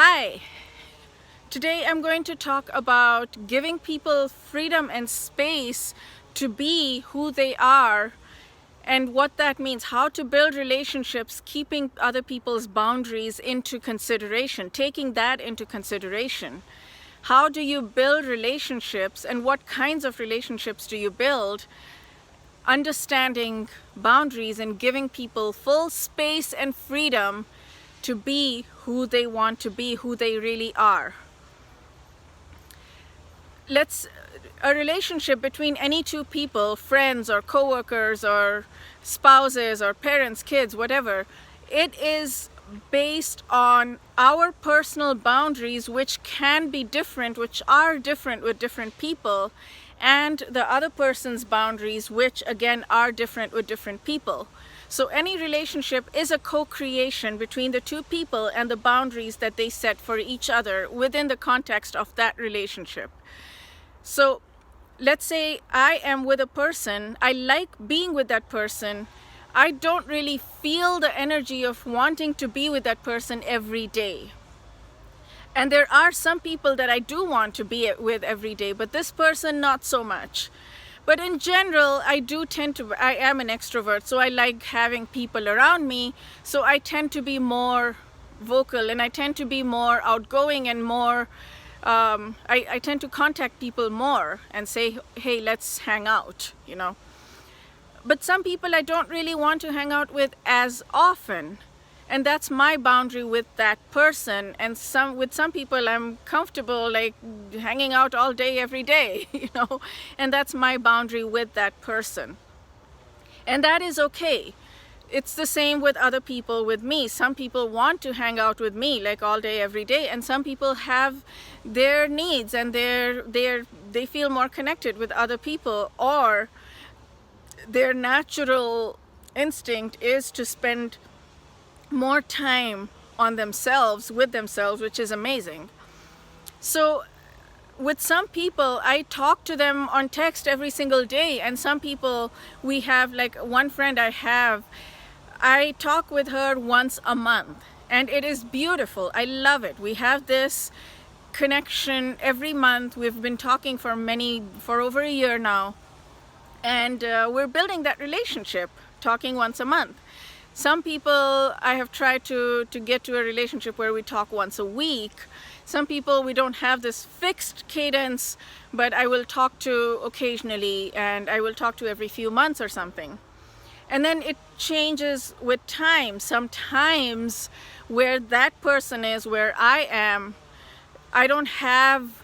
Hi, today I'm going to talk about giving people freedom and space to be who they are and what that means, how to build relationships, keeping other people's boundaries into consideration, taking that into consideration. How do you build relationships and what kinds of relationships do you build? Understanding boundaries and giving people full space and freedom to be who they want to be, who they really are. A relationship between any two people, friends or coworkers or spouses or parents, kids, whatever, it is based on our personal boundaries, which can be different, which are different with different people, and the other person's boundaries, which again are different with different people. So any relationship is a co-creation between the two people and the boundaries that they set for each other within the context of that relationship. So let's say I am with a person, I like being with that person. I don't really feel the energy of wanting to be with that person every day. And there are some people that I do want to be with every day, but this person not so much. But in general, I am an extrovert, so I like having people around me. So I tend to be more vocal and I tend to be more outgoing and more, I tend to contact people more and say, hey, let's hang out, But some people I don't really want to hang out with as often. And that's my boundary with that person. And with some people I'm comfortable like hanging out all day, every day, and that's my boundary with that person. And that is okay. It's the same with other people with me. Some people want to hang out with me like all day, every day, and some people have their needs and they feel more connected with other people, or their natural instinct is to spend more time on themselves, with themselves, which is amazing. So with some people, I talk to them on text every single day, and some people, we have like one friend I talk with her once a month, and it is beautiful. I love it. We have this connection every month. We've been talking for over a year now, and we're building that relationship, talking once a month. Some people I have tried to get to a relationship where we talk once a week. Some people we don't have this fixed cadence, but I will talk to occasionally, and I will talk to every few months or something. And then it changes with time. Sometimes where that person is, where I am, I don't have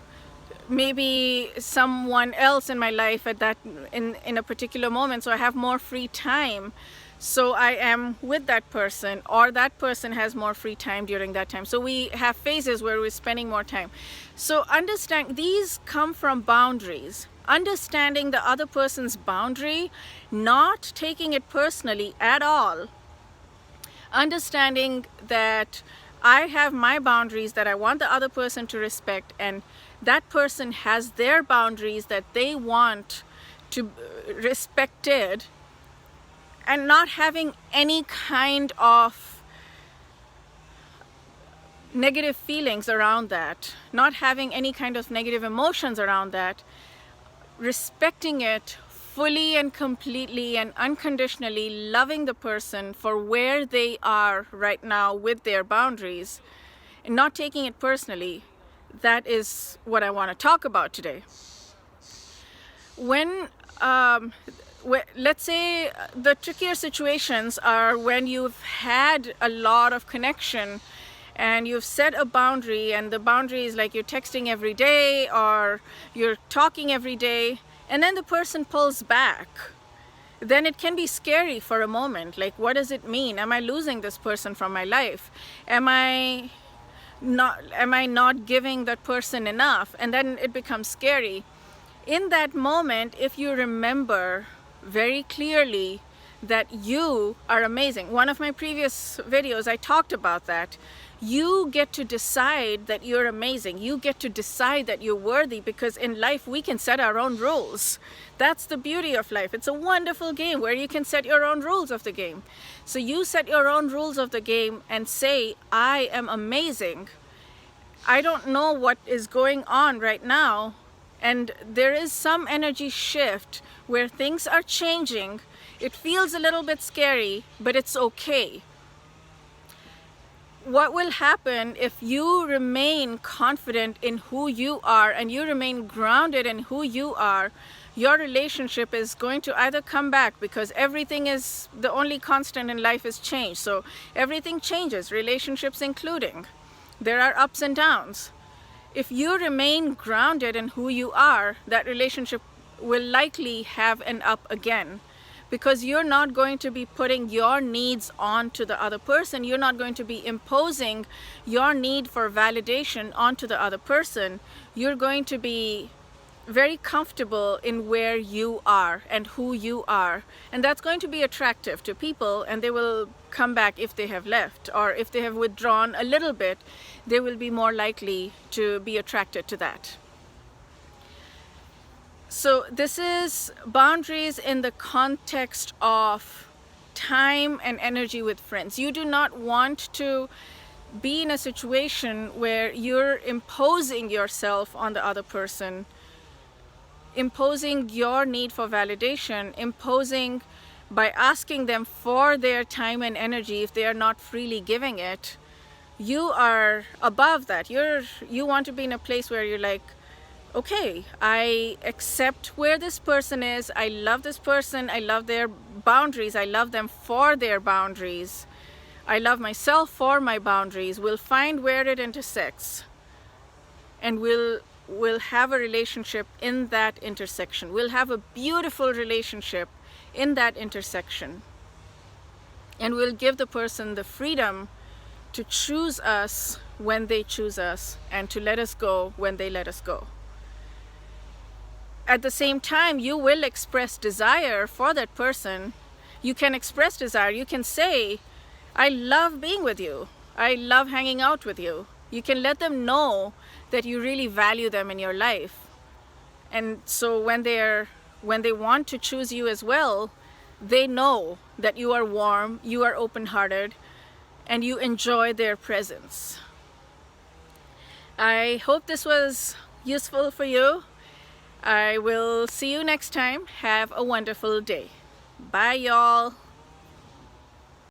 maybe someone else in my life in a particular moment, so I have more free time. So I am with that person, or that person has more free time during that time. So we have phases where we're spending more time. So understand, these come from boundaries. Understanding the other person's boundary, not taking it personally at all. Understanding that I have my boundaries that I want the other person to respect, and that person has their boundaries that they want to respected, and not having any kind of negative feelings around that, not having any kind of negative emotions around that, respecting it fully and completely and unconditionally, loving the person for where they are right now with their boundaries, and not taking it personally. That is what I want to talk about today. Let's say the trickier situations are when you've had a lot of connection and you've set a boundary, and the boundary is like you're texting every day or you're talking every day, and then the person pulls back. Then it can be scary for a moment. Like, what does it mean? Am I losing this person from my life? Am I not giving that person enough? And then it becomes scary. In that moment, if you remember very clearly that you are amazing. One of my previous videos, I talked about that. You get to decide that you're amazing. You get to decide that you're worthy, because in life we can set our own rules. That's the beauty of life. It's a wonderful game where you can set your own rules of the game. So you set your own rules of the game and say, I am amazing. I don't know what is going on right now, and there is some energy shift where things are changing. It feels a little bit scary, but it's okay. What will happen if you remain confident in who you are and you remain grounded in who you are? Your relationship is going to either come back, because everything is, the only constant in life is change. So everything changes, relationships including. There are ups and downs. If you remain grounded in who you are, that relationship will likely have an up again, because you're not going to be putting your needs onto the other person. You're not going to be imposing your need for validation onto the other person. You're going to be very comfortable in where you are and who you are. And that's going to be attractive to people, and they will come back if they have left, or if they have withdrawn a little bit, they will be more likely to be attracted to that. So this is boundaries in the context of time and energy with friends. You do not want to be in a situation where you're imposing yourself on the other person, imposing your need for validation, imposing by asking them for their time and energy if they are not freely giving it. You are above that. You want to be in a place where you're like, okay, I accept where this person is. I love this person. I love their boundaries. I love them for their boundaries. I love myself for my boundaries. We'll find where it intersects, and we'll have a relationship in that intersection. We'll have a beautiful relationship in that intersection. And we'll give the person the freedom to choose us when they choose us, and to let us go when they let us go. At the same time, you will express desire for that person. You can express desire. You can say, I love being with you. I love hanging out with you. You can let them know that you really value them in your life. And so when they want to choose you as well, they know that you are warm, you are open-hearted, and you enjoy their presence. I hope this was useful for you. I will see you next time. Have a wonderful day. Bye, y'all.